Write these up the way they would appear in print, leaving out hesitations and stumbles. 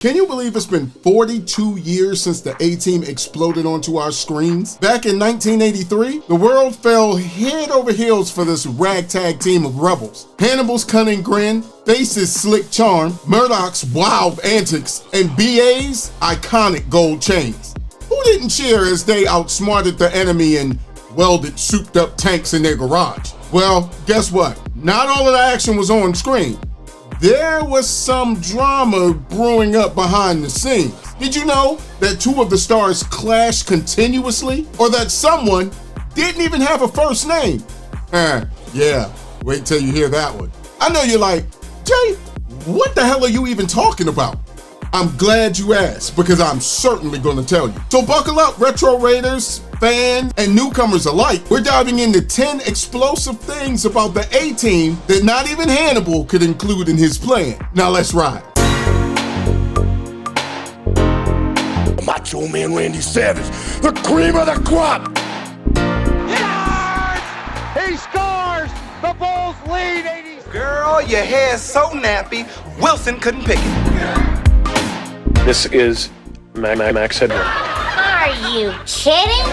Can you believe it's been 42 years since the A-Team exploded onto our screens? Back in 1983, the world fell head over heels for this ragtag team of rebels. Hannibal's cunning grin, Face's slick charm, Murdoch's wild antics, and BA's iconic gold chains. Who didn't cheer as they outsmarted the enemy and welded souped-up tanks in their garage? Well, guess what? Not all of the action was on screen. There was some drama brewing up behind the scenes. Did you know that two of the stars clashed continuously? Or that someone didn't even have a first name? Yeah, wait till you hear that one. I know you're like, Jay, what the hell are you even talking about? I'm glad you asked, because I'm certainly gonna tell you. So buckle up, Retro Raiders, fans, and newcomers alike. We're diving into 10 explosive things about the A-Team that not even Hannibal could include in his plan. Now let's ride. Macho Man Randy Savage, the cream of the crop. Yards! He scores! The Bulls lead 80. Girl, your hair's so nappy, Wilson couldn't pick it. This is Max Headroom. Are you kidding?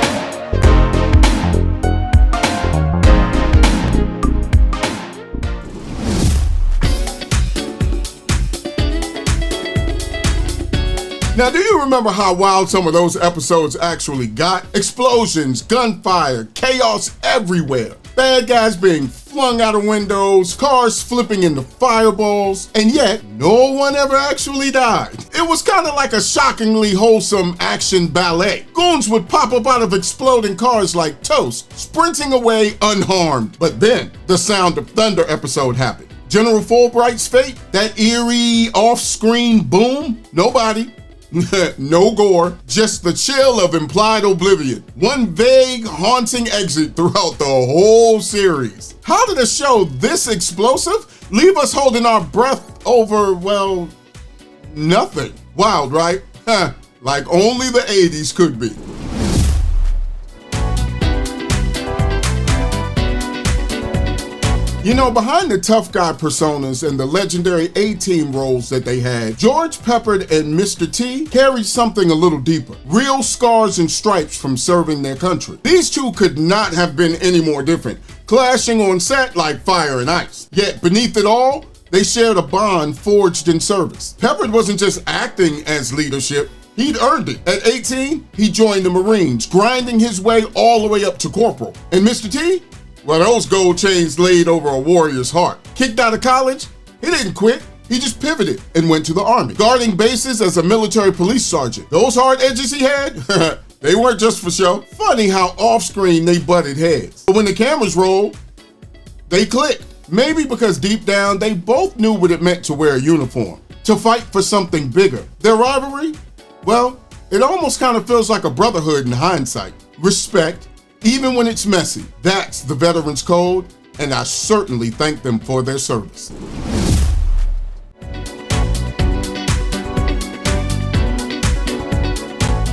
Now, do you remember how wild some of those episodes actually got? Explosions, gunfire, chaos everywhere. Bad guys being flung out of windows, cars flipping into fireballs, and yet no one ever actually died. It was kind of like a shockingly wholesome action ballet. Goons would pop up out of exploding cars like toast, sprinting away unharmed. But then the Sound of Thunder episode happened. General Fulbright's fate, that eerie off-screen boom, nobody. No gore, just the chill of implied oblivion. One vague, haunting exit throughout the whole series. How did a show this explosive leave us holding our breath over, well, nothing? Wild, right? Like only the 80s could be. You know, behind the tough guy personas and the legendary A-Team roles that they had, George Peppard and Mr. T carried something a little deeper. Real scars and stripes from serving their country. These two could not have been any more different, clashing on set like fire and ice. Yet beneath it all, they shared a bond forged in service. Peppard wasn't just acting as leadership, he'd earned it. At 18, he joined the Marines, grinding his way all the way up to corporal. And Mr. T? Well, those gold chains laid over a warrior's heart. Kicked out of college, he didn't quit. He just pivoted and went to the Army, guarding bases as a military police sergeant. Those hard edges he had, they weren't just for show. Funny how off-screen they butted heads. But when the cameras rolled, they clicked. Maybe because deep down, they both knew what it meant to wear a uniform, to fight for something bigger. Their rivalry? Well, it almost kind of feels like a brotherhood in hindsight. Respect, even when it's messy. That's the veterans' code, and I certainly thank them for their service.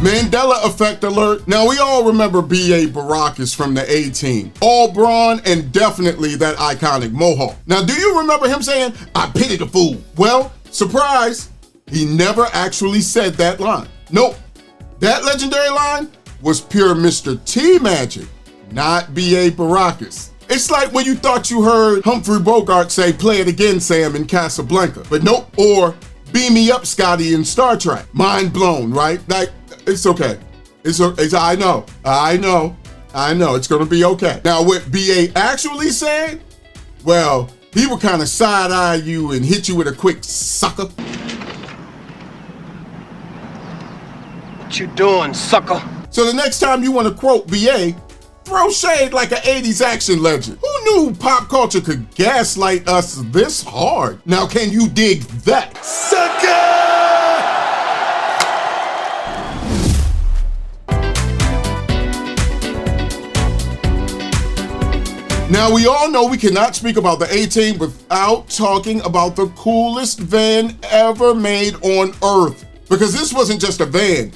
Mandela effect alert. Now, we all remember B.A. Baracus from the A-Team. All brawn and definitely that iconic mohawk. Now, do you remember him saying, "I pity the fool"? Well, surprise, he never actually said that line. Nope. That legendary line was pure Mr. T magic, not B.A. Baracus. It's like when you thought you heard Humphrey Bogart say, "Play it again, Sam," in Casablanca. But nope. Or "Beam me up, Scotty," in Star Trek. Mind blown, right? Like, it's okay. I know. It's gonna be okay. Now, what B.A. actually said, well, he would kind of side-eye you and hit you with a quick sucker. What you doing, sucker? So the next time you want to quote B.A., throw shade like an 80s action legend. Who knew pop culture could gaslight us this hard? Now, can you dig that? Sucker! Now, we all know we cannot speak about the A-Team without talking about the coolest van ever made on Earth. Because this wasn't just a van.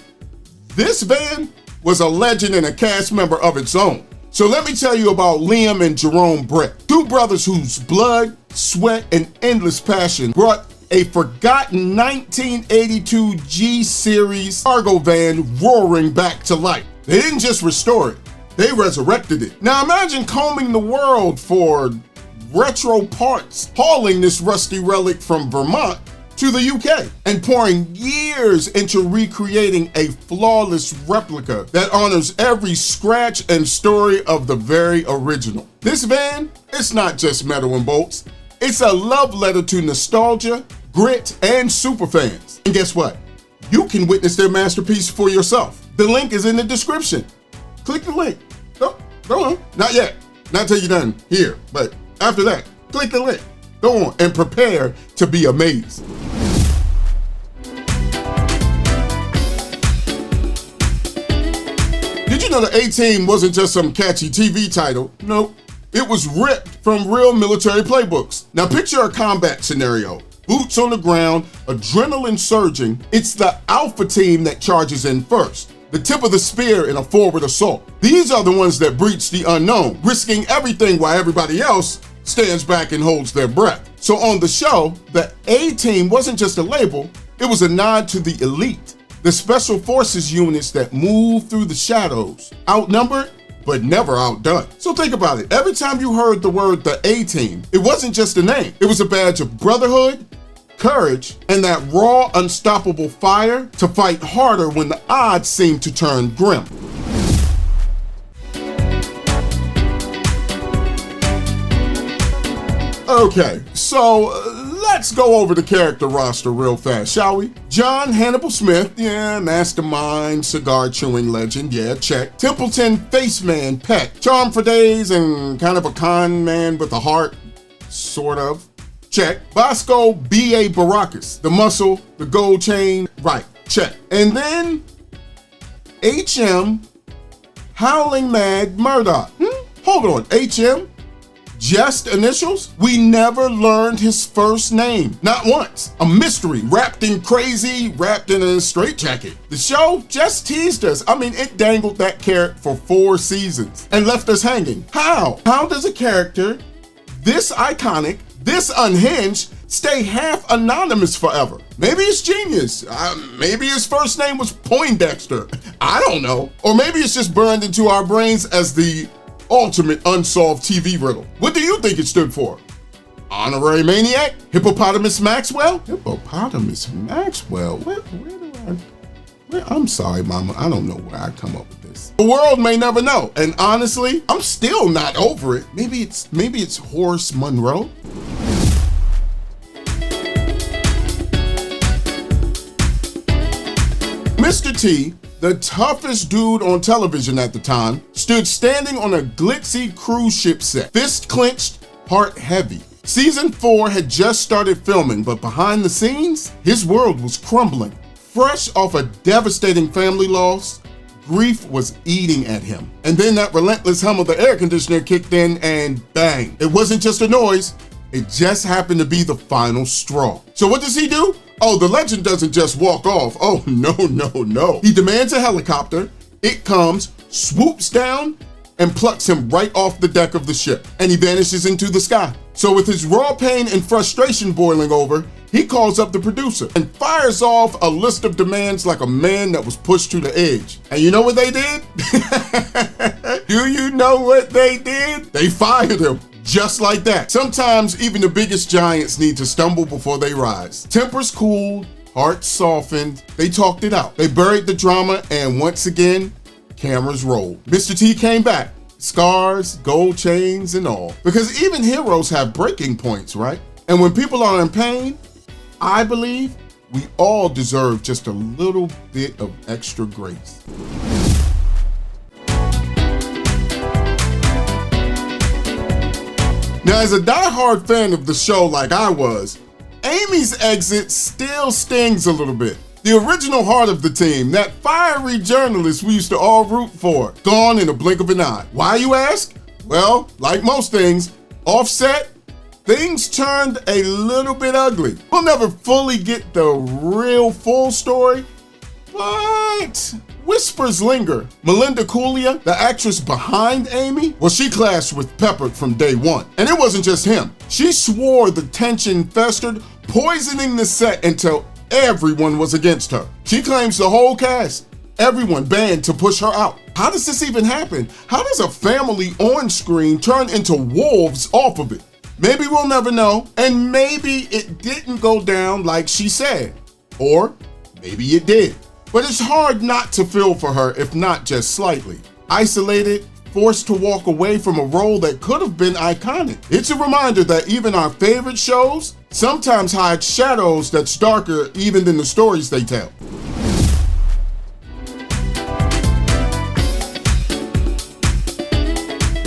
This van was a legend and a cast member of its own. So let me tell you about Liam and Jerome Brett, two brothers whose blood, sweat, and endless passion brought a forgotten 1982 G-Series cargo van roaring back to life. They didn't just restore it, they resurrected it. Now imagine combing the world for retro parts, hauling this rusty relic from Vermont to the UK, and pouring years into recreating a flawless replica that honors every scratch and story of the very original. This van, it's not just metal and bolts, it's a love letter to nostalgia, grit, and superfans. And guess what? You can witness their masterpiece for yourself. The link is in the description. Click the link. Go on. Not yet. Not till you're done here, but after that, click the link. Go on and prepare to be amazed. Did you know the A-Team wasn't just some catchy TV title? Nope. It was ripped from real military playbooks. Now picture a combat scenario. Boots on the ground, adrenaline surging. It's the alpha team that charges in first. The tip of the spear in a forward assault. These are the ones that breach the unknown, risking everything while everybody else stands back and holds their breath. So on the show, the A-Team wasn't just a label, it was a nod to the elite, the special forces units that move through the shadows, outnumbered, but never outdone. So think about it. Every time you heard the word the A-Team, it wasn't just a name. It was a badge of brotherhood, courage, and that raw, unstoppable fire to fight harder when the odds seemed to turn grim. Okay, so let's go over the character roster real fast, shall we? John Hannibal Smith, yeah, mastermind, cigar-chewing legend, yeah, check. Templeton, faceman, pet, charm for days and kind of a con man with a heart, sort of, check. Bosco, B.A. Baracus, the muscle, the gold chain, right, check. And then H.M. Howling Mad Murdoch. Hold on, H.M.? Just initials? We never learned his first name, not once. A mystery, wrapped in a straitjacket. The show just teased us. I mean, it dangled that carrot for 4 seasons and left us hanging. How? How does a character this iconic, this unhinged, stay half anonymous forever? Maybe it's genius. Maybe his first name was Poindexter. I don't know. Or maybe it's just burned into our brains as the ultimate unsolved TV riddle. What do you think it stood for? Honorary maniac? Hippopotamus Maxwell? Hippopotamus Maxwell? I'm sorry, mama. I don't know where I come up with this. The world may never know. And honestly, I'm still not over it. Maybe it's Horace Monroe. Mr. T, the toughest dude on television at the time, stood standing on a glitzy cruise ship set, fist clenched, heart heavy. Season 4 had just started filming, but behind the scenes, his world was crumbling. Fresh off a devastating family loss, grief was eating at him. And then that relentless hum of the air conditioner kicked in and bang. It wasn't just a noise, it just happened to be the final straw. So what does he do? Oh, the legend doesn't just walk off. Oh, no. He demands a helicopter. It comes, swoops down, and plucks him right off the deck of the ship. And he vanishes into the sky. So with his raw pain and frustration boiling over, he calls up the producer and fires off a list of demands like a man that was pushed to the edge. And you know what they did? Do you know what they did? They fired him. Just like that. Sometimes even the biggest giants need to stumble before they rise. Tempers cooled, hearts softened. They talked it out. They buried the drama, and once again, cameras rolled. Mr. T came back. Scars, gold chains, and all. Because even heroes have breaking points, right? And when people are in pain, I believe we all deserve just a little bit of extra grace. Now, as a diehard fan of the show like I was, Amy's exit still stings a little bit. The original heart of the team, that fiery journalist we used to all root for, gone in a blink of an eye. Why, you ask? Well, like most things, offset, things turned a little bit ugly. We'll never fully get the real full story, but whispers linger. Melinda Cooley, the actress behind Amy, well, she clashed with Pepper from day one. And it wasn't just him. She swore the tension festered poisoning the set until everyone was against her. She claims the whole cast, everyone banned to push her out. How does this even happen? How does a family on screen turn into wolves off of it? Maybe we'll never know, and maybe it didn't go down like she said. Or maybe it did. But it's hard not to feel for her, if not just slightly. Isolated, forced to walk away from a role that could have been iconic. It's a reminder that even our favorite shows sometimes hide shadows that's darker even than the stories they tell.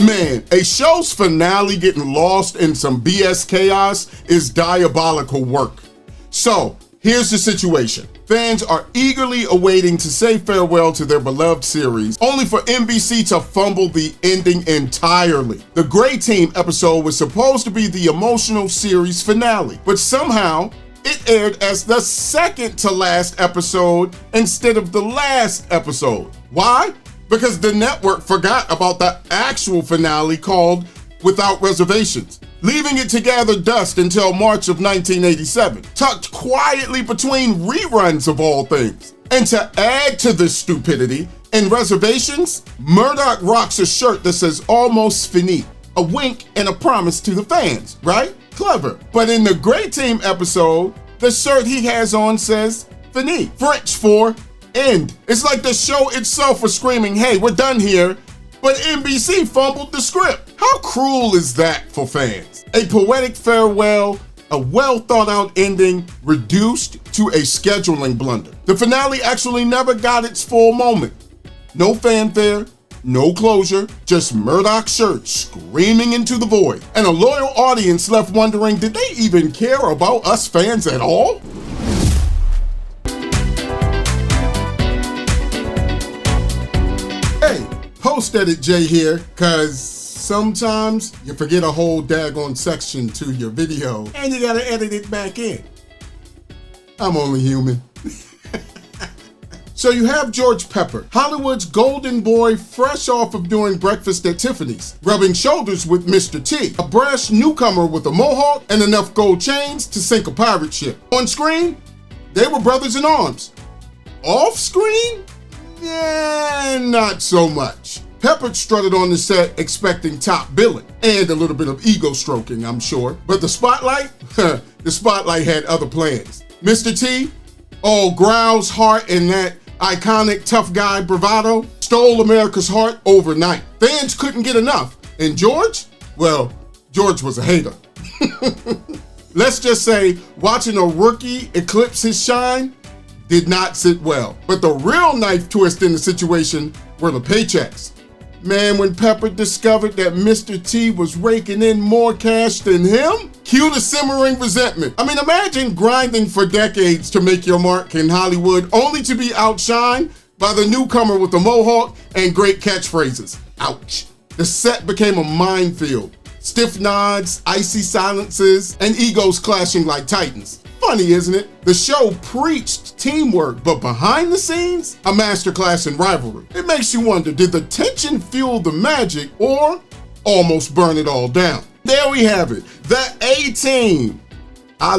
Man, a show's finale getting lost in some BS chaos is diabolical work. So, here's the situation. Fans are eagerly awaiting to say farewell to their beloved series, only for NBC to fumble the ending entirely. The Grey Team episode was supposed to be the emotional series finale, but somehow it aired as the second to last episode instead of the last episode. Why? Because the network forgot about the actual finale called Without Reservations, leaving it to gather dust until March of 1987, tucked quietly between reruns of all things. And to add to this stupidity, in Reservations, Murdoch rocks a shirt that says almost fini, a wink and a promise to the fans, right? Clever. But in the Grey Team episode, the shirt he has on says fini, French for end. It's like the show itself was screaming, hey, we're done here, but NBC fumbled the script. How cruel is that for fans? A poetic farewell, a well thought out ending reduced to a scheduling blunder. The finale actually never got its full moment. No fanfare, no closure, just Murdoch's shirt screaming into the void. And a loyal audience left wondering, did they even care about us fans at all? Hey, Post-Edit Jay here, cause sometimes you forget a whole daggone section to your video and you gotta edit it back in. I'm only human. So you have George Pepper, Hollywood's golden boy fresh off of doing Breakfast at Tiffany's, rubbing shoulders with Mr. T, a brash newcomer with a mohawk and enough gold chains to sink a pirate ship. On screen, they were brothers in arms. Off screen? Yeah, not so much. Pepper strutted on the set expecting top billing and a little bit of ego stroking, I'm sure. But the spotlight? The spotlight had other plans. Mr. T, all growls, heart, and that iconic tough guy bravado, stole America's heart overnight. Fans couldn't get enough. And George? Well, George was a hater. Let's just say watching a rookie eclipse his shine did not sit well. But the real knife twist in the situation were the paychecks. Man, when Pepper discovered that Mr. T was raking in more cash than him, cue the simmering resentment. I mean, imagine grinding for decades to make your mark in Hollywood only to be outshined by the newcomer with the mohawk and great catchphrases. Ouch. The set became a minefield. Stiff nods, icy silences, and egos clashing like titans. Funny, isn't it? The show preached teamwork, but behind the scenes, a masterclass in rivalry. It makes you wonder, did the tension fuel the magic or almost burn it all down? There we have it, the A-Team. I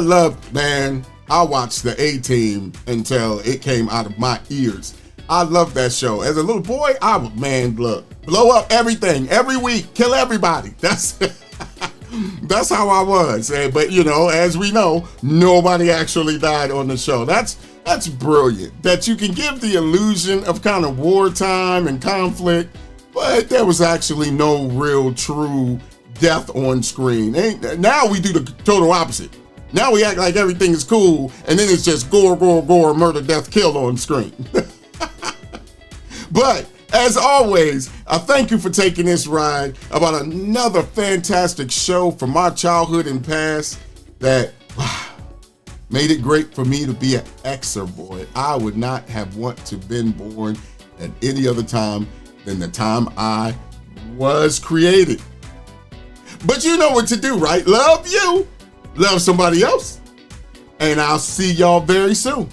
watched the A-Team until it came out of my ears. I love that show. As a little boy, I would, blow up everything, every week, kill everybody. That's how I was. But you know, as we know, nobody actually died on the show. That's brilliant. That you can give the illusion of kind of wartime and conflict, but there was actually no real true death on screen. Now we do the total opposite. Now we act like everything is cool, and then it's just gore, murder, death, kill on screen. But as always, I thank you for taking this ride about another fantastic show from my childhood and past that made it great for me to be an Xer boy. I would not have want to been born at any other time than the time I was created. But you know what to do, right? Love you, love somebody else, and I'll see y'all very soon.